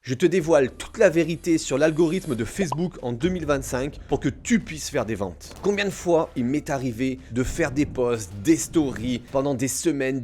Je te dévoile toute la vérité sur l'algorithme de Facebook en 2025 pour que tu puisses faire des ventes. Combien de fois il m'est arrivé de faire des posts, des stories pendant des semaines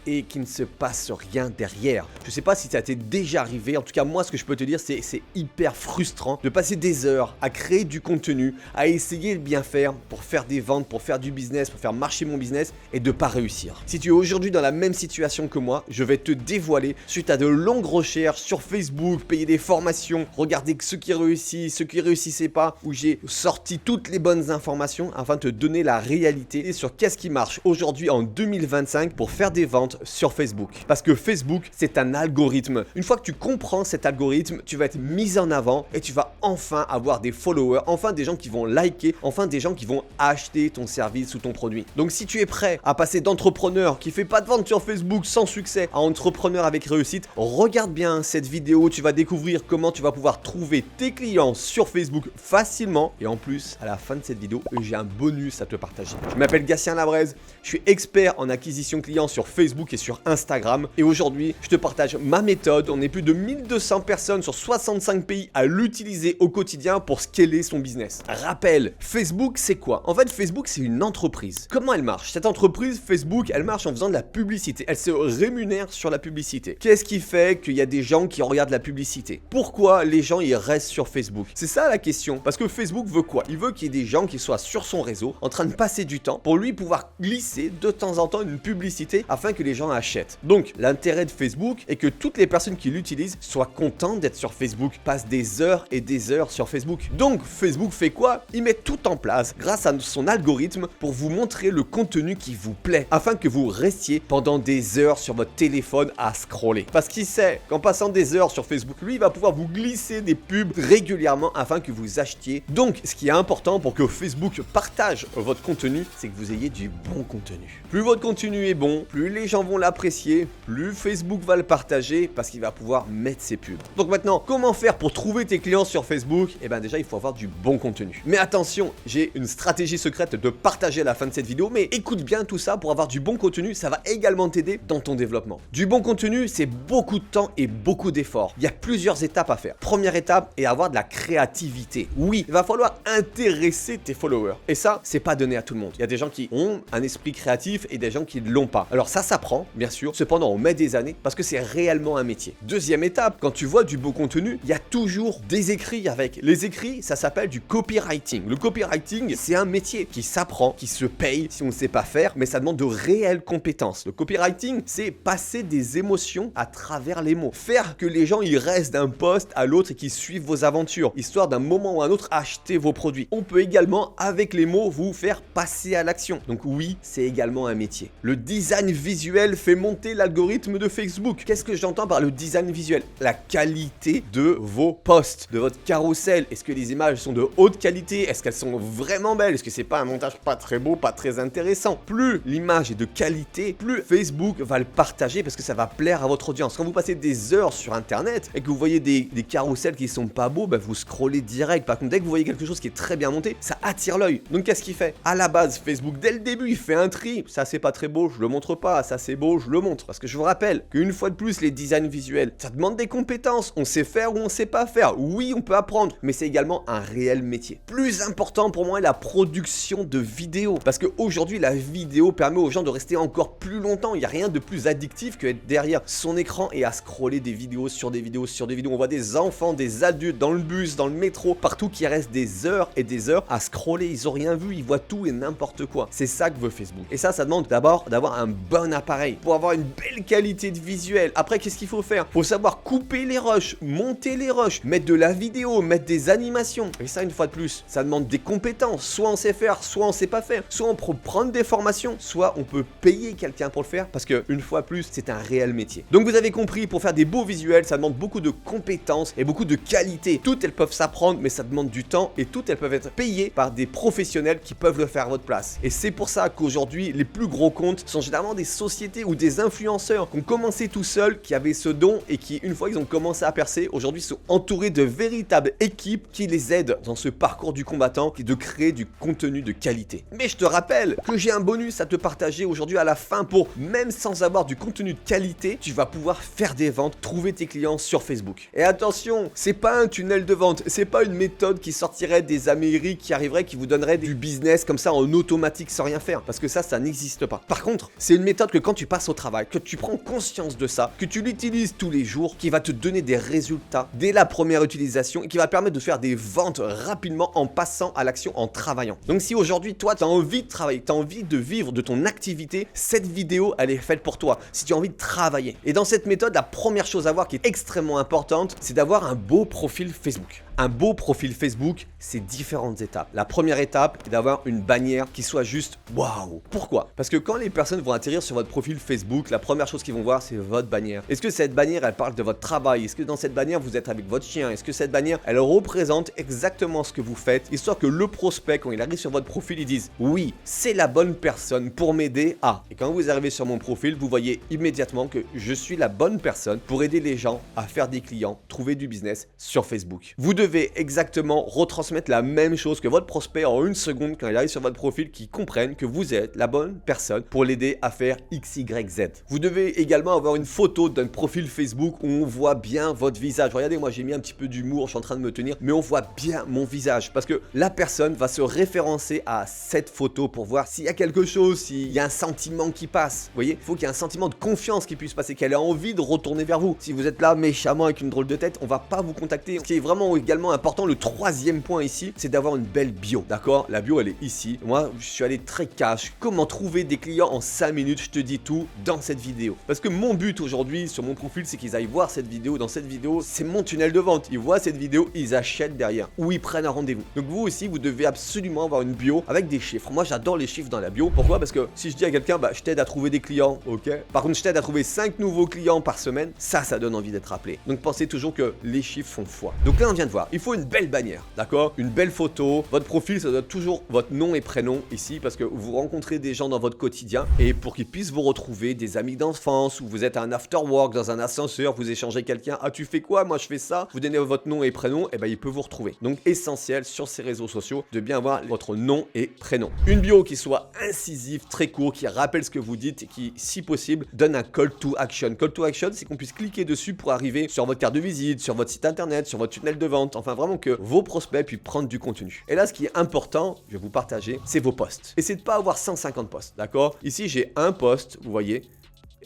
et qu'il ne se passe rien derrière. Je sais pas si ça t'est déjà arrivé, en tout cas moi ce que je peux te dire c'est hyper frustrant de passer des heures à créer du contenu, à essayer de bien faire pour faire des ventes, pour faire du business, pour faire marcher mon business et de pas réussir. Si tu es aujourd'hui dans la même situation que moi, je vais te dévoiler suite à de longues recherches sur Facebook, payer des formations, regarder ceux qui réussissent, ceux qui réussissaient pas, où j'ai sorti toutes les bonnes informations afin de te donner la réalité sur qu'est-ce qui marche aujourd'hui en 2025 pour faire des ventes sur Facebook. Parce que Facebook, c'est un algorithme. Une fois que tu comprends cet algorithme, tu vas être mis en avant et tu vas enfin avoir des followers, enfin des gens qui vont liker, enfin des gens qui vont acheter ton service ou ton produit. Donc si tu es prêt à passer d'entrepreneur qui fait pas de vente sur Facebook sans succès à entrepreneur avec réussite, regarde bien cette vidéo. Tu vas découvrir comment tu vas pouvoir trouver tes clients sur Facebook facilement. Et en plus, à la fin de cette vidéo, j'ai un bonus à te partager. Je m'appelle Gatien Labraise, je suis expert en acquisition client sur Facebook et sur Instagram. Et aujourd'hui, je te partage ma méthode. On est plus de 1200 personnes sur 65 pays à l'utiliser au quotidien pour scaler son business. Rappel, Facebook, c'est quoi? En fait, Facebook, c'est une entreprise. Comment elle marche? Cette entreprise, Facebook, elle marche en faisant de la publicité. Elle se rémunère sur la publicité. Qu'est-ce qui fait qu'il y a des gens qui regardent la publicité? Pourquoi les gens ils restent sur Facebook? C'est ça la question. Parce que Facebook veut quoi? Il veut qu'il y ait des gens qui soient sur son réseau en train de passer du temps pour lui pouvoir glisser de temps en temps une publicité afin que les gens achètent. Donc l'intérêt de Facebook est que toutes les personnes qui l'utilisent soient contentes d'être sur Facebook, passent des heures et des heures sur Facebook. Donc Facebook fait quoi? Il met tout en place grâce à son algorithme pour vous montrer le contenu qui vous plaît afin que vous restiez pendant des heures sur votre téléphone à scroller. Parce qu'il sait qu'en passant des heures sur Facebook, lui, il va pouvoir vous glisser des pubs régulièrement afin que vous achetiez. Donc, ce qui est important pour que Facebook partage votre contenu, c'est que vous ayez du bon contenu. Plus votre contenu est bon, plus les gens vont l'apprécier, plus Facebook va le partager parce qu'il va pouvoir mettre ses pubs. Donc maintenant, comment faire pour trouver tes clients sur Facebook? Eh bien déjà, il faut avoir du bon contenu. Mais attention, j'ai une stratégie secrète de partager à la fin de cette vidéo, mais écoute bien tout ça pour avoir du bon contenu, ça va également t'aider dans ton développement. Du bon contenu, c'est beaucoup de temps et beaucoup d'efforts. Il y a plusieurs étapes à faire. Première étape est avoir de la créativité. Oui, il va falloir intéresser tes followers. Et ça, c'est pas donné à tout le monde. Il y a des gens qui ont un esprit créatif et des gens qui ne l'ont pas. Alors ça s'apprend, bien sûr. Cependant, on met des années parce que c'est réellement un métier. Deuxième étape, quand tu vois du beau contenu, il y a toujours des écrits avec. Les écrits, ça s'appelle du copywriting. Le copywriting, c'est un métier qui s'apprend, qui se paye si on ne sait pas faire, mais ça demande de réelles compétences. Le copywriting, c'est passer des émotions à travers les mots. Faire que les gens ils restent d'un poste à l'autre et qu'ils suivent vos aventures, histoire d'un moment ou à un autre acheter vos produits. On peut également, avec les mots, vous faire passer à l'action. Donc oui, c'est également un métier. Le design visuel fait monter l'algorithme de Facebook. Qu'est-ce que j'entends par le design visuel? La qualité de vos posts, de votre carrousel. Est-ce que les images sont de haute qualité? Est-ce qu'elles sont vraiment belles? Est-ce que c'est pas un montage pas très beau, pas très intéressant? Plus l'image est de qualité, plus Facebook va le partager parce que ça va plaire à votre audience. Quand vous passez des heures sur internet et que vous voyez des carousels qui sont pas beaux, vous scrollez direct. Par contre, dès que vous voyez quelque chose qui est très bien monté, ça attire l'œil. Donc qu'est-ce qu'il fait? À la base, Facebook, dès le début, il fait un tri. Ça c'est pas très beau, je le montre pas. Ça c'est beau, je le montre. Parce que je vous rappelle qu'une fois de plus, les designs visuels, ça demande des compétences. On sait faire ou on sait pas faire. Oui, on peut apprendre, mais c'est également un réel métier. Plus important pour moi est la production de vidéos. Parce qu'aujourd'hui, la vidéo permet aux gens de rester encore plus longtemps. Il n'y a rien de plus addictif que être derrière son écran et à scroller des vidéos sur des vidéos sur des vidéos. On voit des enfants, des adultes dans le bus, dans le métro, partout qui restent des heures et des heures à scroller. Ils ont rien vu, ils voient tout et n'importe quoi. C'est ça que veut Facebook. Et ça demande d'abord d'avoir un bon appareil pour avoir une belle qualité de visuel. Après, qu'est-ce qu'il faut faire? Faut savoir couper les rushs, monter les rushs, mettre de la vidéo, mettre des animations. Et ça, une fois de plus, ça demande des compétences. Soit on sait faire, soit on sait pas faire. Soit on peut prendre des formations, soit on peut payer quelqu'un pour le faire parce que une fois plus, c'est un réel métier. Donc vous avez compris, pour faire des beaux visuels, ça demande beaucoup de compétences et beaucoup de qualité. Toutes elles peuvent s'apprendre, mais ça demande du temps et toutes elles peuvent être payées par des professionnels qui peuvent le faire à votre place. Et c'est pour ça qu'aujourd'hui, les plus gros comptes sont généralement des sociétés ou des influenceurs qui ont commencé tout seuls, qui avaient ce don et qui, une fois ils ont commencé à percer, aujourd'hui sont entourés de véritables équipes qui les aident dans ce parcours du combattant et de créer du contenu de qualité. Mais je te rappelle que j'ai un bonus à te partager aujourd'hui à la fin pour, même sans avoir du contenu de qualité, tu vas pouvoir faire des ventes, trouver tes clients sur Facebook. Et attention, c'est pas un tunnel de vente, c'est pas une méthode qui sortirait des Amériques, qui arriverait, qui vous donnerait du business comme ça en automatique sans rien faire, parce que ça n'existe pas. Par contre, c'est une méthode que quand tu passes au travail, que tu prends conscience de ça, que tu l'utilises tous les jours, qui va te donner des résultats dès la première utilisation et qui va permettre de faire des ventes rapidement en passant à l'action, en travaillant. Donc si aujourd'hui, toi, tu as envie de travailler, tu as envie de vivre de ton activité, cette vidéo, elle est faite pour toi. Si tu as envie de travailler. Et dans cette méthode, la première chose à voir qui est extrêmement importante, c'est d'avoir un beau profil Facebook. Un beau profil Facebook, c'est différentes étapes. La première étape est d'avoir une bannière qui soit juste waouh. Pourquoi? Parce que quand les personnes vont atterrir sur votre profil Facebook, la première chose qu'ils vont voir, c'est votre bannière. Est-ce que cette bannière, elle parle de votre travail? Est-ce que dans cette bannière, vous êtes avec votre chien? Est-ce que cette bannière, elle représente exactement ce que vous faites, histoire que le prospect, quand il arrive sur votre profil, il dise oui, c'est la bonne personne pour m'aider à. Et quand vous arrivez sur mon profil, vous voyez immédiatement que je suis la bonne personne pour aider les gens à faire des clients, trouver du business sur Facebook. Vous devez exactement retransmettre la même chose que votre prospect en une seconde quand il arrive sur votre profil, qui comprenne que vous êtes la bonne personne pour l'aider à faire X, Y, Z. Vous devez également avoir une photo d'un profil Facebook où on voit bien votre visage. Regardez, moi j'ai mis un petit peu d'humour, je suis en train de me tenir, mais on voit bien mon visage parce que la personne va se référencer à cette photo pour voir s'il y a quelque chose, s'il y a un sentiment qui passe. Vous voyez, il faut qu'il y ait un sentiment de confiance qui puisse passer, qu'elle ait envie de retourner vers vous. Si vous êtes là méchamment avec une drôle de tête, on va pas vous contacter. Ce qui est vraiment également important, le troisième point ici, c'est d'avoir une belle bio. D'accord? La bio, elle est ici. Moi, je suis allé très cash. Comment trouver des clients en 5 minutes? Je te dis tout dans cette vidéo. Parce que mon but aujourd'hui sur mon profil, c'est qu'ils aillent voir cette vidéo. Dans cette vidéo, c'est mon tunnel de vente. Ils voient cette vidéo, ils achètent derrière ou ils prennent un rendez-vous. Donc vous aussi, vous devez absolument avoir une bio avec des chiffres. Moi, j'adore les chiffres dans la bio. Pourquoi? Parce que si je dis à quelqu'un, bah, je t'aide à trouver des clients, ok. Par contre, je t'aide à trouver 5 nouveaux clients par semaine, ça donne envie d'être appelé. Donc pensez toujours que les chiffres font foi. Donc là, on vient de voir. Il faut une belle bannière, d'accord? Une belle photo. Votre profil, ça doit être toujours votre nom et prénom ici parce que vous rencontrez des gens dans votre quotidien et pour qu'ils puissent vous retrouver, des amis d'enfance ou vous êtes à un after work dans un ascenseur, vous échangez quelqu'un, ah tu fais quoi? Moi je fais ça. Vous donnez votre nom et prénom, et ben il peut vous retrouver. Donc essentiel sur ces réseaux sociaux de bien avoir votre nom et prénom. Une bio qui soit incisive, très court, qui rappelle ce que vous dites et qui, si possible, donne un call to action. Call to action, c'est qu'on puisse cliquer dessus pour arriver sur votre carte de visite, sur votre site internet, sur votre tunnel de vente, enfin vraiment que vos prospects puissent prendre du contenu. Et là, ce qui est important, je vais vous partager, c'est vos posts. Et c'est de pas avoir 150 posts, d'accord? Ici, j'ai un post, vous voyez,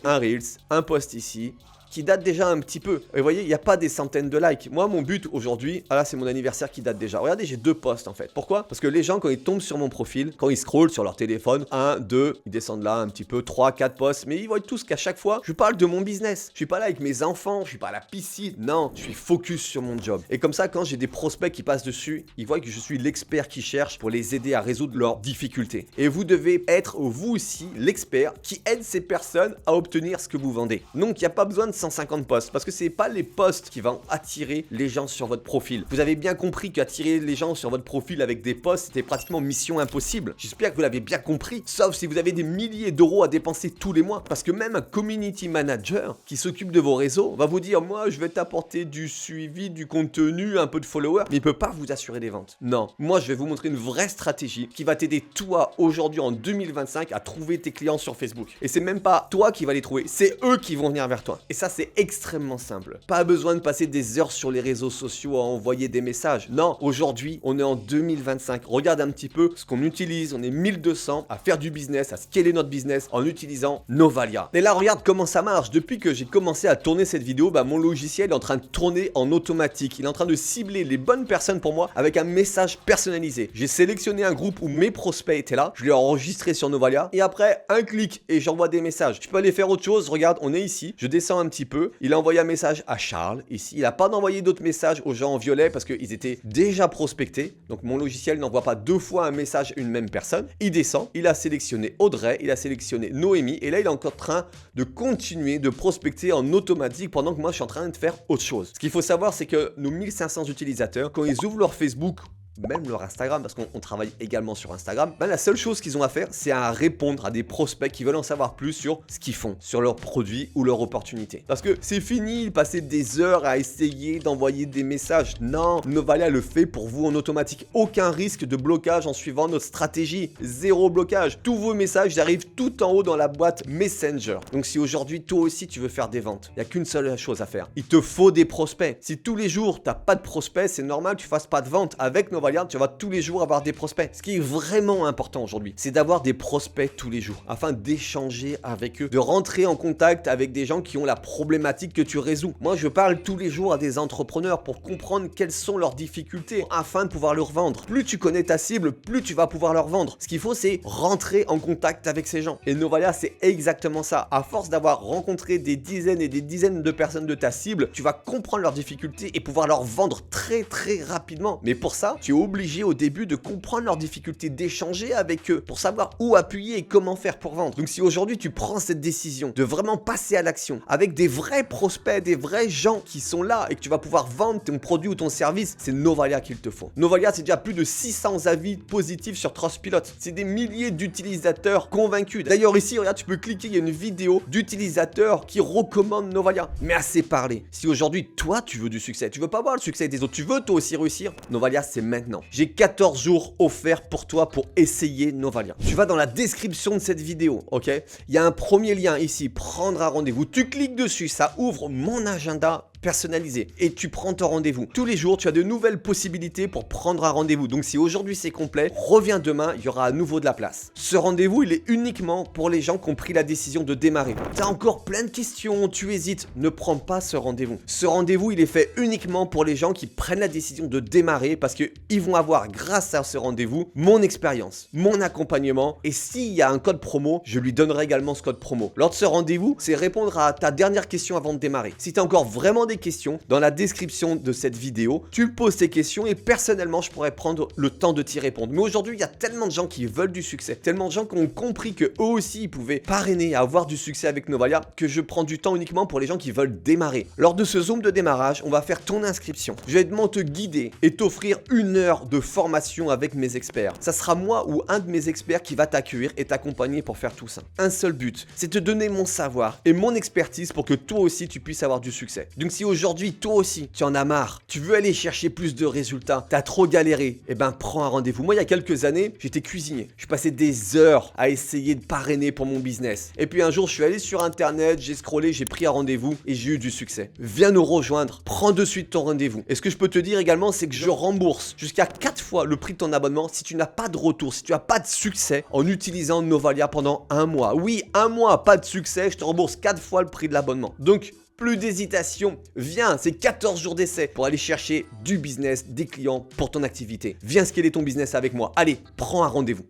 un Reels, un post ici, qui date déjà un petit peu. Et vous voyez, il n'y a pas des centaines de likes. Moi, mon but aujourd'hui, ah là, c'est mon anniversaire qui date déjà. Regardez, j'ai 2 posts en fait. Pourquoi? Parce que les gens, quand ils tombent sur mon profil, quand ils scrollent sur leur téléphone, 1, 2, ils descendent là un petit peu, 3, 4 posts, mais ils voient tous qu'à chaque fois, je parle de mon business. Je suis pas là avec mes enfants, je suis pas à la piscine. Non, je suis focus sur mon job. Et comme ça, quand j'ai des prospects qui passent dessus, ils voient que je suis l'expert qui cherche pour les aider à résoudre leurs difficultés. Et vous devez être, vous aussi, l'expert qui aide ces personnes à obtenir ce que vous vendez. Donc, il n'y a pas besoin de 150 posts parce que c'est pas les posts qui vont attirer les gens sur votre profil. Vous avez bien compris qu'attirer les gens sur votre profil avec des posts, c'était pratiquement mission impossible. J'espère que vous l'avez bien compris, sauf si vous avez des milliers d'euros à dépenser tous les mois. Parce que même un community manager qui s'occupe de vos réseaux va vous dire, moi je vais t'apporter du suivi, du contenu, un peu de followers, mais il peut pas vous assurer des ventes. Non, moi je vais vous montrer une vraie stratégie qui va t'aider toi aujourd'hui en 2025 à trouver tes clients sur Facebook. Et c'est même pas toi qui vas les trouver, c'est eux qui vont venir vers toi. Et ça c'est extrêmement simple. Pas besoin de passer des heures sur les réseaux sociaux à envoyer des messages. Non, aujourd'hui, on est en 2025. Regarde un petit peu ce qu'on utilise. On est 1200 à faire du business, à scaler notre business en utilisant Novalia. Et là, regarde comment ça marche. Depuis que j'ai commencé à tourner cette vidéo, mon logiciel est en train de tourner en automatique. Il est en train de cibler les bonnes personnes pour moi avec un message personnalisé. J'ai sélectionné un groupe où mes prospects étaient là. Je l'ai enregistré sur Novalia. Et après, un clic et j'envoie des messages. Je peux aller faire autre chose. Regarde, on est ici. Je descends un petit peu. Il a envoyé un message à Charles ici. Il n'a pas envoyé d'autres messages aux gens en violet parce qu'ils étaient déjà prospectés. Donc mon logiciel n'envoie pas 2 fois un message à une même personne. Il descend. Il a sélectionné Audrey. Il a sélectionné Noémie. Et là, il est encore en train de continuer de prospecter en automatique pendant que moi, je suis en train de faire autre chose. Ce qu'il faut savoir, c'est que nos 1500 utilisateurs, quand ils ouvrent leur Facebook même leur Instagram, parce qu'on travaille également sur Instagram, ben la seule chose qu'ils ont à faire, c'est à répondre à des prospects qui veulent en savoir plus sur ce qu'ils font, sur leurs produits ou leurs opportunités. Parce que c'est fini de passer des heures à essayer d'envoyer des messages. Non, Novalia le fait pour vous en automatique. Aucun risque de blocage en suivant notre stratégie. Zéro blocage. Tous vos messages arrivent tout en haut dans la boîte Messenger. Donc si aujourd'hui, toi aussi, tu veux faire des ventes, il n'y a qu'une seule chose à faire. Il te faut des prospects. Si tous les jours, tu n'as pas de prospects, c'est normal que tu ne fasses pas de vente. Avec Novalia, tu vas tous les jours avoir des prospects. Ce qui est vraiment important aujourd'hui, c'est d'avoir des prospects tous les jours afin d'échanger avec eux, de rentrer en contact avec des gens qui ont la problématique que tu résous. Moi, je parle tous les jours à des entrepreneurs pour comprendre quelles sont leurs difficultés afin de pouvoir leur vendre. Plus tu connais ta cible, plus tu vas pouvoir leur vendre. Ce qu'il faut, c'est rentrer en contact avec ces gens. Et Novalia, c'est exactement ça. À force d'avoir rencontré des dizaines et des dizaines de personnes de ta cible, tu vas comprendre leurs difficultés et pouvoir leur vendre très rapidement. Mais pour ça, tu es obligé au début de comprendre leurs difficultés, d'échanger avec eux pour savoir où appuyer et comment faire pour vendre. Donc si aujourd'hui tu prends cette décision de vraiment passer à l'action avec des vrais prospects, des vrais gens qui sont là et que tu vas pouvoir vendre ton produit ou ton service, c'est Novalia qu'il te faut. Novalia, c'est déjà plus de 600 avis positifs sur Trustpilot. C'est des milliers d'utilisateurs convaincus. D'ailleurs ici, regarde, tu peux cliquer, il y a une vidéo d'utilisateurs qui recommandent Novalia. Mais assez parlé. Si aujourd'hui, toi, tu veux du succès, tu veux pas voir le succès des autres, tu veux toi aussi réussir, Novalia, c'est maintenant. J'ai 14 jours offerts pour toi pour essayer Novalia. Tu vas dans la description de cette vidéo, ok? Il y a un premier lien ici, prendre un rendez-vous. Tu cliques dessus, ça ouvre mon agenda personnalisé et tu prends ton rendez-vous. Tous les jours, tu as de nouvelles possibilités pour prendre un rendez-vous. Donc si aujourd'hui c'est complet, reviens demain, il y aura à nouveau de la place. Ce rendez-vous, il est uniquement pour les gens qui ont pris la décision de démarrer. Tu as encore plein de questions, tu hésites, ne prends pas ce rendez-vous. Ce rendez-vous, il est fait uniquement pour les gens qui prennent la décision de démarrer parce qu'ils vont avoir, grâce à ce rendez-vous, mon expérience, mon accompagnement et s'il y a un code promo, je lui donnerai également ce code promo. Lors de ce rendez-vous, c'est répondre à ta dernière question avant de démarrer. Si tu as encore vraiment des questions, dans la description de cette vidéo, tu poses tes questions et personnellement, je pourrais prendre le temps de t'y répondre. Mais aujourd'hui, il y a tellement de gens qui veulent du succès, tellement de gens qui ont compris que eux aussi, ils pouvaient parrainer et avoir du succès avec Novalia, que je prends du temps uniquement pour les gens qui veulent démarrer. Lors de ce Zoom de démarrage, on va faire ton inscription. Je vais te guider et t'offrir 1 heure de formation avec mes experts. Ça sera moi ou un de mes experts qui va t'accueillir et t'accompagner pour faire tout ça. Un seul but, c'est te donner mon savoir et mon expertise pour que toi aussi, tu puisses avoir du succès. Donc si aujourd'hui, toi aussi, tu en as marre, tu veux aller chercher plus de résultats, tu as trop galéré, eh ben prends un rendez-vous. Moi, il y a quelques années, j'étais cuisinier. Je passais des heures à essayer de parrainer pour mon business. Et puis un jour, je suis allé sur Internet, j'ai scrollé, j'ai pris un rendez-vous et j'ai eu du succès. Viens nous rejoindre, prends de suite ton rendez-vous. Et ce que je peux te dire également, c'est que je rembourse jusqu'à 4 fois le prix de ton abonnement si tu n'as pas de retour, si tu n'as pas de succès en utilisant Novalia pendant 1 mois. Oui, 1 mois, pas de succès, je te rembourse 4 fois le prix de l'abonnement. Donc, plus d'hésitation, viens, c'est 14 jours d'essai pour aller chercher du business, des clients pour ton activité. Viens scaler ton business avec moi. Allez, prends un rendez-vous.